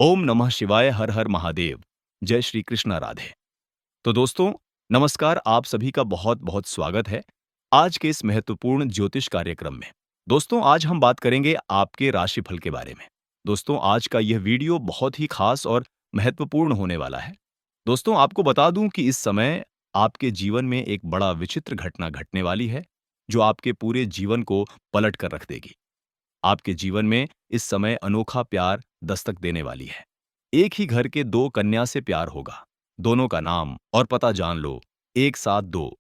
ओम नमः शिवाय, हर हर महादेव। जय श्री कृष्णा राधे। तो दोस्तों, नमस्कार। आप सभी का बहुत बहुत स्वागत है आज के इस महत्वपूर्ण ज्योतिष कार्यक्रम में। दोस्तों, आज हम बात करेंगे आपके राशिफल के बारे में। दोस्तों, आज का यह वीडियो बहुत ही खास और महत्वपूर्ण होने वाला है। दोस्तों, आपको बता दूं कि इस समय आपके जीवन में एक बड़ा विचित्र घटना घटने वाली है, जो आपके पूरे जीवन को पलट कर रख देगी। आपके जीवन में इस समय अनोखा प्यार दस्तक देने वाली है। एक ही घर के दो कन्या से प्यार होगा। दोनों का नाम और पता जान लो, एक साथ दो,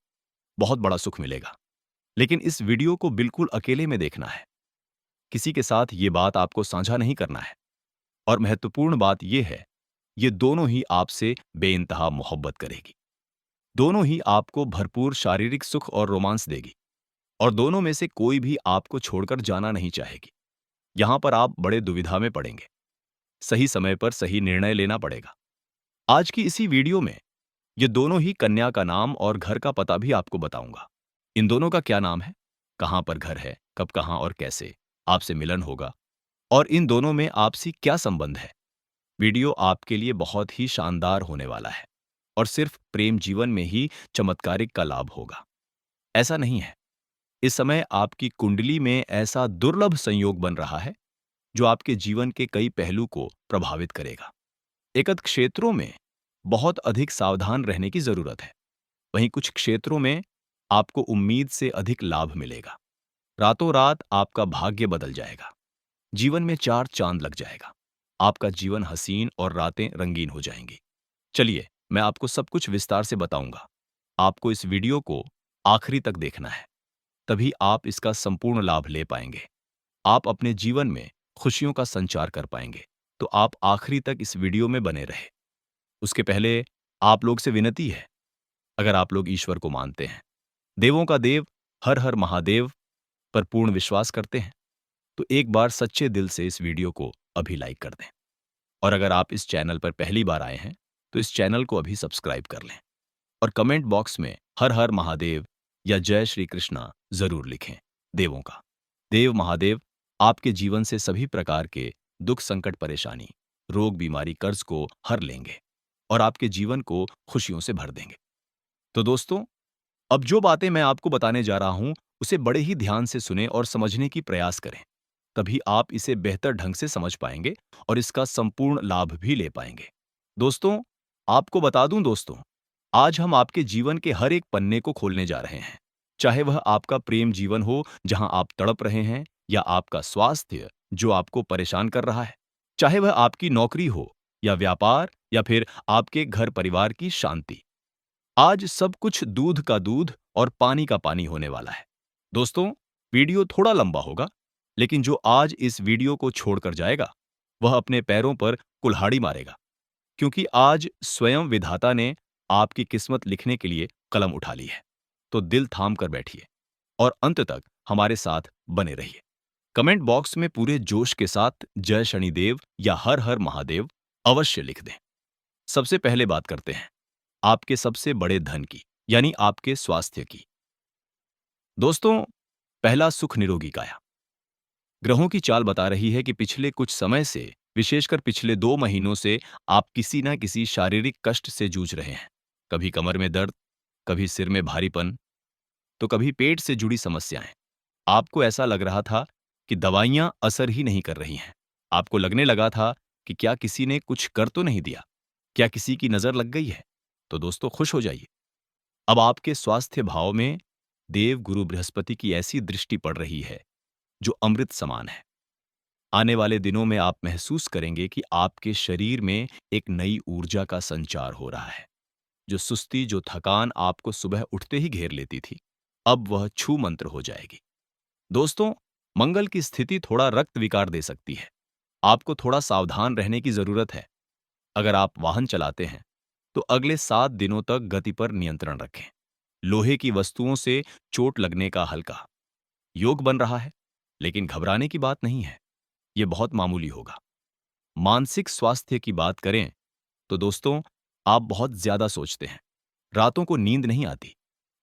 बहुत बड़ा सुख मिलेगा। लेकिन इस वीडियो को बिल्कुल अकेले में देखना है। किसी के साथ ये बात आपको साझा नहीं करना है। और महत्वपूर्ण बात यह है, ये दोनों ही आपसे बेइंतहा मोहब्बत करेगी। दोनों ही आपको भरपूर शारीरिक सुख और रोमांस देगी। और दोनों में से कोई भी आपको छोड़कर जाना नहीं चाहेगी। यहां पर आप बड़े दुविधा में पड़ेंगे। सही समय पर सही निर्णय लेना पड़ेगा। आज की इसी वीडियो में ये दोनों ही कन्या का नाम और घर का पता भी आपको बताऊंगा। इन दोनों का क्या नाम है, कहां पर घर है, कब कहां और कैसे आपसे मिलन होगा, और इन दोनों में आपसी क्या संबंध है। वीडियो आपके लिए बहुत ही शानदार होने वाला है। और सिर्फ प्रेम जीवन में ही चमत्कारिक का लाभ होगा, ऐसा नहीं है। इस समय आपकी कुंडली में ऐसा दुर्लभ संयोग बन रहा है, जो आपके जीवन के कई पहलू को प्रभावित करेगा। एकाध क्षेत्रों में बहुत अधिक सावधान रहने की जरूरत है। वहीं कुछ क्षेत्रों में आपको उम्मीद से अधिक लाभ मिलेगा। रातों रात आपका भाग्य बदल जाएगा। जीवन में चार चांद लग जाएगा। आपका जीवन हसीन और रातें रंगीन हो जाएंगी। चलिए, मैं आपको सब कुछ विस्तार से बताऊंगा। आपको इस वीडियो को आखिरी तक देखना है, तभी आप इसका संपूर्ण लाभ ले पाएंगे। आप अपने जीवन में खुशियों का संचार कर पाएंगे। तो आप आखिरी तक इस वीडियो में बने रहे। उसके पहले आप लोग से विनती है, अगर आप लोग ईश्वर को मानते हैं, देवों का देव हर हर महादेव पर पूर्ण विश्वास करते हैं, तो एक बार सच्चे दिल से इस वीडियो को अभी लाइक कर दें। और अगर आप इस चैनल पर पहली बार आए हैं, तो इस चैनल को अभी सब्सक्राइब कर लें। और कमेंट बॉक्स में हर हर महादेव या जय श्री कृष्णा जरूर लिखें। देवों का देव महादेव आपके जीवन से सभी प्रकार के दुख, संकट, परेशानी, रोग, बीमारी, कर्ज को हर लेंगे और आपके जीवन को खुशियों से भर देंगे। तो दोस्तों, अब जो बातें मैं आपको बताने जा रहा हूं, उसे बड़े ही ध्यान से सुने और समझने की प्रयास करें। तभी आप इसे बेहतर ढंग से समझ पाएंगे और इसका संपूर्ण लाभ भी ले पाएंगे। दोस्तों, आपको बता दूं दोस्तों, आज हम आपके जीवन के हर एक पन्ने को खोलने जा रहे हैं। चाहे वह आपका प्रेम जीवन हो, जहां आप तड़प रहे हैं, या आपका स्वास्थ्य जो आपको परेशान कर रहा है, चाहे वह आपकी नौकरी हो या व्यापार, या फिर आपके घर परिवार की शांति। आज सब कुछ दूध का दूध और पानी का पानी होने वाला है। दोस्तों, वीडियो थोड़ा लंबा होगा, लेकिन जो आज इस वीडियो को छोड़कर जाएगा, वह अपने पैरों पर कुल्हाड़ी मारेगा। क्योंकि आज स्वयं विधाता ने आपकी किस्मत लिखने के लिए कलम उठा ली है। तो दिल थाम कर बैठिए और अंत तक हमारे साथ बने रहिए। कमेंट बॉक्स में पूरे जोश के साथ जय शनिदेव या हर हर महादेव अवश्य लिख दें। सबसे पहले बात करते हैं आपके सबसे बड़े धन की, यानी आपके स्वास्थ्य की। दोस्तों, पहला, सुख निरोगी काया। ग्रहों की चाल बता रही है कि पिछले कुछ समय से, विशेषकर पिछले 2 महीनों से, आप किसी न किसी शारीरिक कष्ट से जूझ रहे हैं। कभी कमर में दर्द, कभी सिर में भारीपन, तो कभी पेट से जुड़ी समस्याएं। आपको ऐसा लग रहा था कि दवाइयां असर ही नहीं कर रही हैं। आपको लगने लगा था कि क्या किसी ने कुछ कर तो नहीं दिया, क्या किसी की नजर लग गई है। तो दोस्तों, खुश हो जाइए। अब आपके स्वास्थ्य भाव में देव गुरु बृहस्पति की ऐसी दृष्टि पड़ रही है, जो अमृत समान है। आने वाले दिनों में आप महसूस करेंगे कि आपके शरीर में एक नई ऊर्जा का संचार हो रहा है। जो सुस्ती, जो थकान आपको सुबह उठते ही घेर लेती थी, अब वह छू मंत्र हो जाएगी। दोस्तों, मंगल की स्थिति थोड़ा रक्त विकार दे सकती है। आपको थोड़ा सावधान रहने की जरूरत है। अगर आप वाहन चलाते हैं, तो अगले 7 दिनों तक गति पर नियंत्रण रखें। लोहे की वस्तुओं से चोट लगने का हल्का योग बन रहा है, लेकिन घबराने की बात नहीं है। यह बहुत मामूली होगा। मानसिक स्वास्थ्य की बात करें, तो दोस्तों, आप बहुत ज्यादा सोचते हैं। रातों को नींद नहीं आती।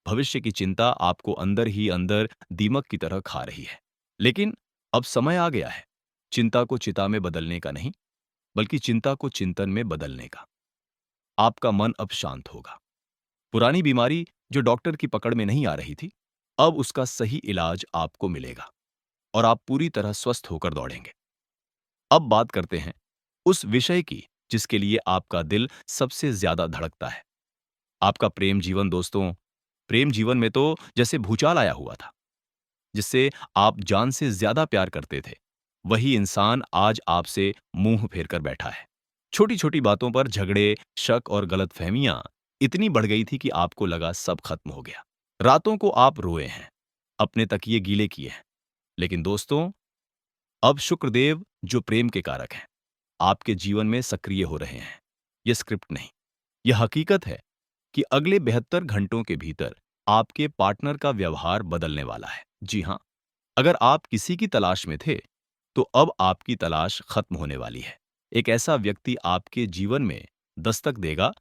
भविष्य की चिंता आपको अंदर ही अंदर दीमक की तरह खा रही है। लेकिन अब समय आ गया है चिंता को चिता में बदलने का नहीं, बल्कि चिंता को चिंतन में बदलने का। आपका मन अब शांत होगा। पुरानी बीमारी जो डॉक्टर की पकड़ में नहीं आ रही थी, अब उसका सही इलाज आपको मिलेगा और आप पूरी तरह स्वस्थ होकर दौड़ेंगे। अब बात करते हैं उस विषय की जिसके लिए आपका दिल सबसे ज्यादा धड़कता है, आपका प्रेम जीवन। दोस्तों, प्रेम जीवन में तो जैसे भूचाल आया हुआ था, जिससे आप जान से ज्यादा प्यार करते थे, वही इंसान आज आपसे मुंह फेर कर बैठा है। छोटी छोटी बातों पर झगड़े, शक और गलतफहमियां इतनी बढ़ गई थी कि आपको लगा सब खत्म हो गया। रातों को आप रोए हैं, अपने तकिए गीले किए हैं। लेकिन दोस्तों, अब शुक्रदेव जो प्रेम के कारक हैं, आपके जीवन में सक्रिय हो रहे हैं। यह स्क्रिप्ट नहीं, यह हकीकत है कि अगले 72 घंटों के भीतर आपके पार्टनर का व्यवहार बदलने वाला है। जी हां, अगर आप किसी की तलाश में थे, तो अब आपकी तलाश खत्म होने वाली है। एक ऐसा व्यक्ति आपके जीवन में दस्तक देगा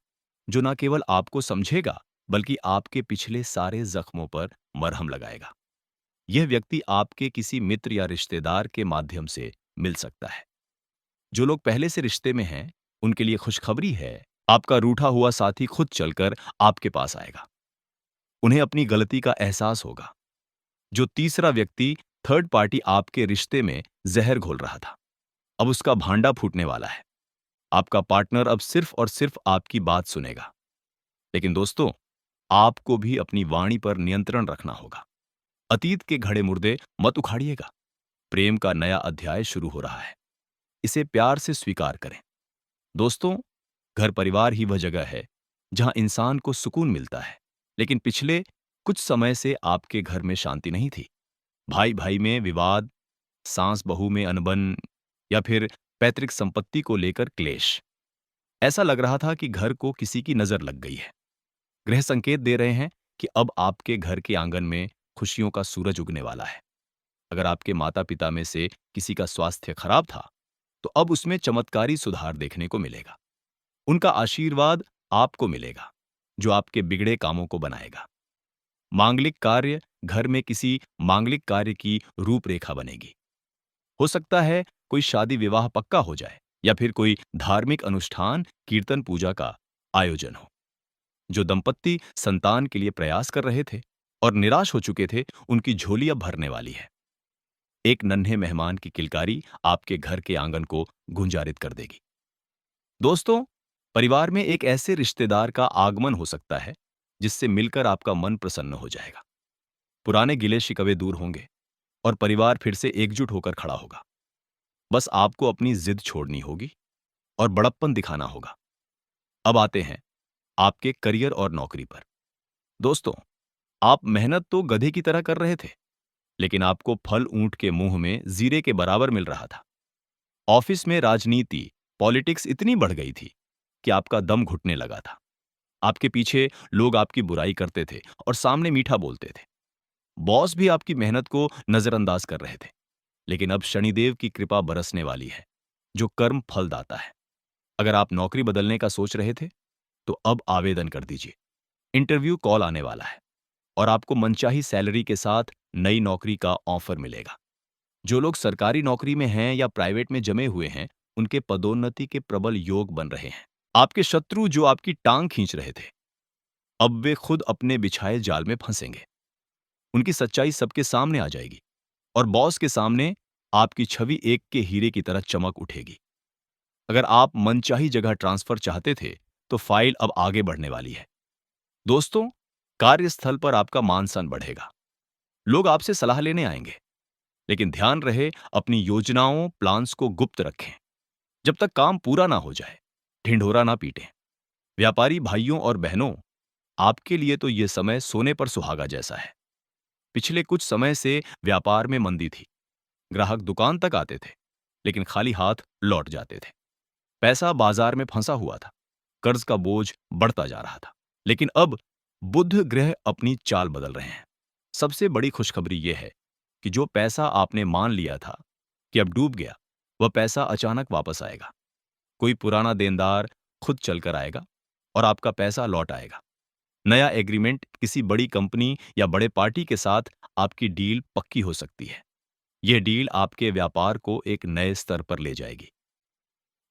जो न केवल आपको समझेगा, बल्कि आपके पिछले सारे जख्मों पर मरहम लगाएगा। यह व्यक्ति आपके किसी मित्र या रिश्तेदार के माध्यम से मिल सकता है। जो लोग पहले से रिश्ते में हैं, उनके लिए खुशखबरी है, आपका रूठा हुआ साथी खुद चलकर आपके पास आएगा। उन्हें अपनी गलती का एहसास होगा। जो तीसरा व्यक्ति, थर्ड पार्टी आपके रिश्ते में जहर घोल रहा था, अब उसका भांडा फूटने वाला है। आपका पार्टनर अब सिर्फ और सिर्फ आपकी बात सुनेगा। लेकिन दोस्तों, आपको भी अपनी वाणी पर नियंत्रण रखना होगा। अतीत के घड़े मुर्दे मत उखाड़िएगा। प्रेम का नया अध्याय शुरू हो रहा है। इसे प्यार से स्वीकार करें। दोस्तों, घर परिवार ही वह जगह है जहां इंसान को सुकून मिलता है। लेकिन पिछले कुछ समय से आपके घर में शांति नहीं थी। भाई भाई में विवाद, सास बहू में अनबन, या फिर पैतृक संपत्ति को लेकर क्लेश। ऐसा लग रहा था कि घर को किसी की नजर लग गई है। ग्रह संकेत दे रहे हैं कि अब आपके घर के आंगन में खुशियों का सूरज उगने वाला है। अगर आपके माता पिता में से किसी का स्वास्थ्य खराब था, तो अब उसमें चमत्कारी सुधार देखने को मिलेगा। उनका आशीर्वाद आपको मिलेगा, जो आपके बिगड़े कामों को बनाएगा। मांगलिक कार्य, घर में किसी मांगलिक कार्य की रूपरेखा बनेगी। हो सकता है कोई शादी विवाह पक्का हो जाए, या फिर कोई धार्मिक अनुष्ठान, कीर्तन पूजा का आयोजन हो। जो दंपत्ति संतान के लिए प्रयास कर रहे थे और निराश हो चुके थे, उनकी झोली अब भरने वाली है। एक नन्हे मेहमान की किलकारी आपके घर के आंगन को गुंजारित कर देगी। दोस्तों, परिवार में एक ऐसे रिश्तेदार का आगमन हो सकता है जिससे मिलकर आपका मन प्रसन्न हो जाएगा। पुराने गिले शिकवे दूर होंगे और परिवार फिर से एकजुट होकर खड़ा होगा। बस आपको अपनी जिद छोड़नी होगी और बड़प्पन दिखाना होगा। अब आते हैं आपके करियर और नौकरी पर। दोस्तों, आप मेहनत तो गधे की तरह कर रहे थे, लेकिन आपको फल ऊंट के मुंह में जीरे के बराबर मिल रहा था। ऑफिस में राजनीति, पॉलिटिक्स इतनी बढ़ गई थी कि आपका दम घुटने लगा था। आपके पीछे लोग आपकी बुराई करते थे और सामने मीठा बोलते थे। बॉस भी आपकी मेहनत को नजरअंदाज कर रहे थे। लेकिन अब शनिदेव की कृपा बरसने वाली है, जो कर्म फलदाता है। अगर आप नौकरी बदलने का सोच रहे थे, तो अब आवेदन कर दीजिए। इंटरव्यू कॉल आने वाला है और आपको मनचाही सैलरी के साथ नई नौकरी का ऑफर मिलेगा। जो लोग सरकारी नौकरी में हैं या प्राइवेट में जमे हुए हैं, उनके पदोन्नति के प्रबल योग बन रहे हैं। आपके शत्रु जो आपकी टांग खींच रहे थे, अब वे खुद अपने बिछाए जाल में फंसेंगे। उनकी सच्चाई सबके सामने आ जाएगी और बॉस के सामने आपकी छवि एक के हीरे की तरह चमक उठेगी। अगर आप मनचाही जगह ट्रांसफर चाहते थे, तो फाइल अब आगे बढ़ने वाली है। दोस्तों, कार्यस्थल पर आपका मान सम्मान बढ़ेगा। लोग आपसे सलाह लेने आएंगे, लेकिन ध्यान रहे अपनी योजनाओं, प्लान्स को गुप्त रखें। जब तक काम पूरा ना हो जाए, ढिंढोरा ना पीटें। व्यापारी भाइयों और बहनों, आपके लिए तो यह समय सोने पर सुहागा जैसा है। पिछले कुछ समय से व्यापार में मंदी थी। ग्राहक दुकान तक आते थे, लेकिन खाली हाथ लौट जाते थे। पैसा बाजार में फंसा हुआ था, कर्ज का बोझ बढ़ता जा रहा था। लेकिन अब बुध ग्रह अपनी चाल बदल रहे हैं। सबसे बड़ी खुशखबरी यह है कि जो पैसा आपने मान लिया था कि अब डूब गया, वह पैसा अचानक वापस आएगा। कोई पुराना देनदार खुद चलकर आएगा और आपका पैसा लौट आएगा। नया एग्रीमेंट, किसी बड़ी कंपनी या बड़े पार्टी के साथ आपकी डील पक्की हो सकती है। यह डील आपके व्यापार को एक नए स्तर पर ले जाएगी।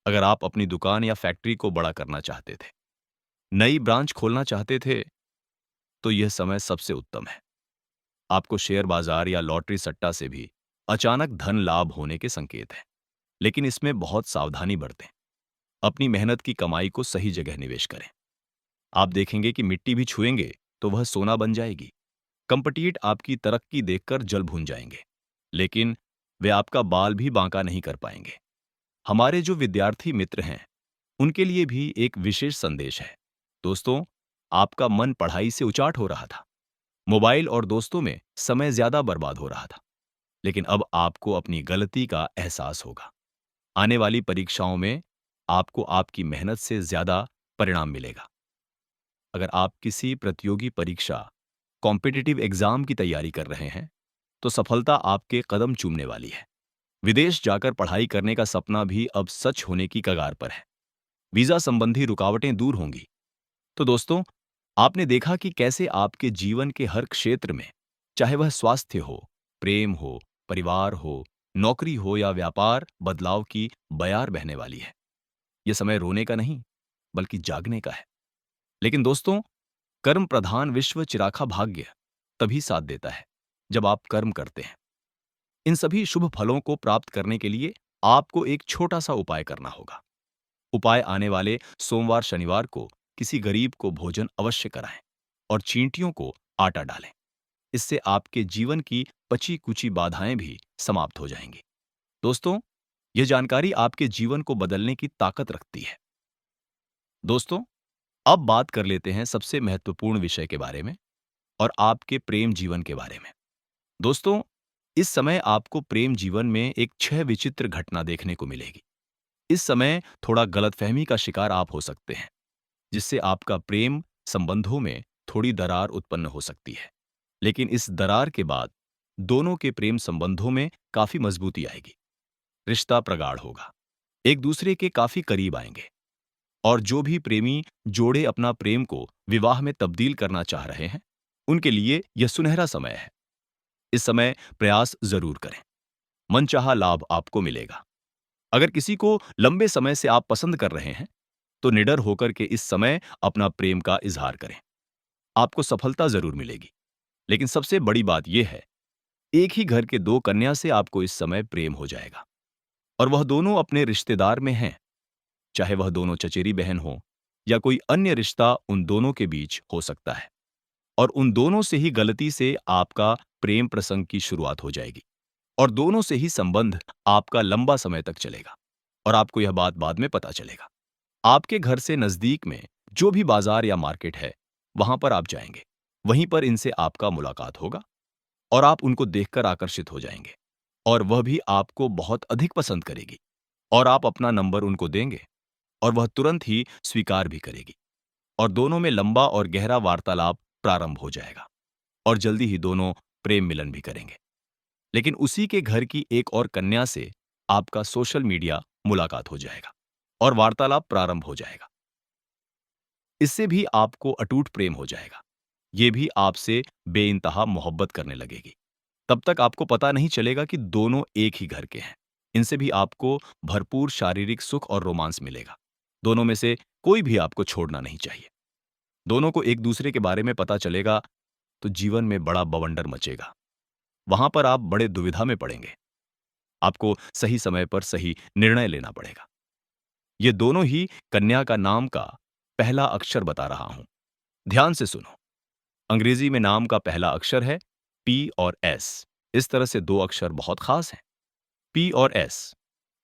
अगर आप अपनी दुकान या फैक्ट्री को बड़ा करना चाहते थे, नई ब्रांच खोलना चाहते थे, तो यह समय सबसे उत्तम है। आपको शेयर बाजार या लॉटरी सट्टा से भी अचानक धन लाभ होने के संकेत हैं, लेकिन इसमें बहुत सावधानी बरतें। अपनी मेहनत की कमाई को सही जगह निवेश करें। आप देखेंगे कि मिट्टी भी छुएंगे तो वह सोना बन जाएगी। कंपटीट आपकी तरक्की देखकर जल भून जाएंगे, लेकिन वे आपका बाल भी बांका नहीं कर पाएंगे। हमारे जो विद्यार्थी मित्र हैं, उनके लिए भी एक विशेष संदेश है। दोस्तों, आपका मन पढ़ाई से उचाट हो रहा था, मोबाइल और दोस्तों में समय ज्यादा बर्बाद हो रहा था, लेकिन अब आपको अपनी गलती का एहसास होगा। आने वाली परीक्षाओं में आपको आपकी मेहनत से ज्यादा परिणाम मिलेगा। अगर आप किसी प्रतियोगी परीक्षा, कॉम्पिटिटिव एग्जाम की तैयारी कर रहे हैं, तो सफलता आपके कदम चूमने वाली है। विदेश जाकर पढ़ाई करने का सपना भी अब सच होने की कगार पर है। वीजा संबंधी रुकावटें दूर होंगी। तो दोस्तों, आपने देखा कि कैसे आपके जीवन के हर क्षेत्र में, चाहे वह स्वास्थ्य हो, प्रेम हो, परिवार हो, नौकरी हो या व्यापार, बदलाव की बयार बहने वाली है। यह समय रोने का नहीं, बल्कि जागने का है। लेकिन दोस्तों, कर्म प्रधान विश्व चिराखा भाग्य तभी साथ देता है जब आप कर्म करते हैं। इन सभी शुभ फलों को प्राप्त करने के लिए आपको एक छोटा सा उपाय करना होगा। उपाय आने वाले सोमवार शनिवार को किसी गरीब को भोजन अवश्य कराएं और चींटियों को आटा डालें। इससे आपके जीवन की पची कुची बाधाएं भी समाप्त हो जाएंगी। दोस्तों, यह जानकारी आपके जीवन को बदलने की ताकत रखती है। दोस्तों, अब बात कर लेते हैं सबसे महत्वपूर्ण विषय के बारे में, और आपके प्रेम जीवन के बारे में। दोस्तों, इस समय आपको प्रेम जीवन में एक 6 विचित्र घटना देखने को मिलेगी। इस समय थोड़ा गलतफहमी का शिकार आप हो सकते हैं, जिससे आपका प्रेम संबंधों में थोड़ी दरार उत्पन्न हो सकती है। लेकिन इस दरार के बाद दोनों के प्रेम संबंधों में काफी मजबूती आएगी। रिश्ता प्रगाढ़ होगा, एक दूसरे के काफी करीब आएंगे। और जो भी प्रेमी जोड़े अपना प्रेम को विवाह में तब्दील करना चाह रहे हैं, उनके लिए यह सुनहरा समय है। इस समय प्रयास जरूर करें, मनचाहा लाभ आपको मिलेगा। अगर किसी को लंबे समय से आप पसंद कर रहे हैं, तो निडर होकर के इस समय अपना प्रेम का इजहार करें। आपको सफलता जरूर मिलेगी, लेकिन सबसे बड़ी बात यह है, एक ही घर के दो कन्या से आपको इस समय प्रेम हो जाएगा, और वह दोनों अपने रिश्तेदार में हैं। चाहे वह दोनों चचेरी बहन हो या कोई अन्य रिश्ता उन दोनों के बीच हो सकता है, और उन दोनों से ही गलती से आपका प्रेम प्रसंग की शुरुआत हो जाएगी, और दोनों से ही संबंध आपका लंबा समय तक चलेगा, और आपको यह बात बाद में पता चलेगा। आपके घर से नजदीक में जो भी बाजार या मार्केट है, वहां पर आप जाएंगे। वहीं पर इनसे आपका मुलाकात होगा, और आप उनको देखकर आकर्षित हो जाएंगे, और वह भी आपको बहुत अधिक पसंद करेगी, और आप अपना नंबर उनको देंगे, और वह तुरंत ही स्वीकार भी करेगी, और दोनों में लंबा और गहरा वार्तालाप प्रारंभ हो जाएगा, और जल्दी ही दोनों प्रेम मिलन भी करेंगे। लेकिन उसी के घर की एक और कन्या से आपका सोशल मीडिया मुलाकात हो जाएगा, और वार्तालाप प्रारंभ हो जाएगा। इससे भी आपको अटूट प्रेम हो जाएगा। ये भी आपसे बेइंतहा मोहब्बत करने लगेगी। तब तक आपको पता नहीं चलेगा कि दोनों एक ही घर के हैं। इनसे भी आपको भरपूर शारीरिक सुख और रोमांस मिलेगा। दोनों में से कोई भी आपको छोड़ना नहीं चाहिए। दोनों को एक दूसरे के बारे में पता चलेगा, तो जीवन में बड़ा बवंडर मचेगा। वहां पर आप बड़े दुविधा में पड़ेंगे। आपको सही समय पर सही निर्णय लेना पड़ेगा। ये दोनों ही कन्या का नाम का पहला अक्षर बता रहा हूं। ध्यान से सुनो। अंग्रेजी में नाम का पहला अक्षर है पी और एस। इस तरह से दो अक्षर बहुत खास हैं, पी और एस।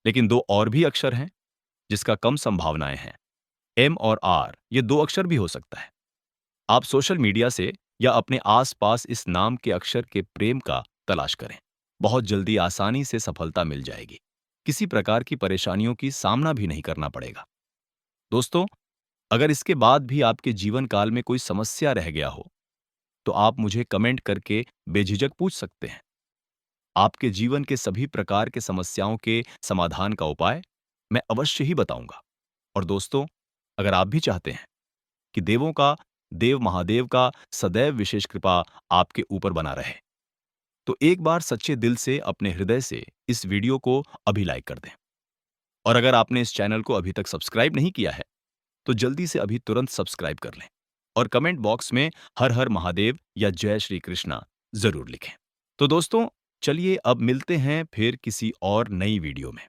लेकिन दो और भी अक्षर हैं जिसका कम संभावनाएं हैं, एम और आर। ये दो अक्षर भी हो सकता है। आप सोशल मीडिया से या अपने आसपास इस नाम के अक्षर के प्रेम का तलाश करें। बहुत जल्दी आसानी से सफलता मिल जाएगी। किसी प्रकार की परेशानियों की सामना भी नहीं करना पड़ेगा। दोस्तों, अगर इसके बाद भी आपके जीवन काल में कोई समस्या रह गया हो, तो आप मुझे कमेंट करके बेझिझक पूछ सकते हैं। आपके जीवन के सभी प्रकार के समस्याओं के समाधान का उपाय मैं अवश्य ही बताऊंगा। और दोस्तों, अगर आप भी चाहते हैं कि देव महादेव का सदैव विशेष कृपा आपके ऊपर बना रहे, तो एक बार सच्चे दिल से अपने हृदय से इस वीडियो को अभी लाइक कर दें। और अगर आपने इस चैनल को अभी तक सब्सक्राइब नहीं किया है, तो जल्दी से अभी तुरंत सब्सक्राइब कर लें और कमेंट बॉक्स में हर हर महादेव या जय श्री कृष्णा ज़रूर लिखें। तो दोस्तों, चलिए अब मिलते हैं फिर किसी और नई वीडियो में।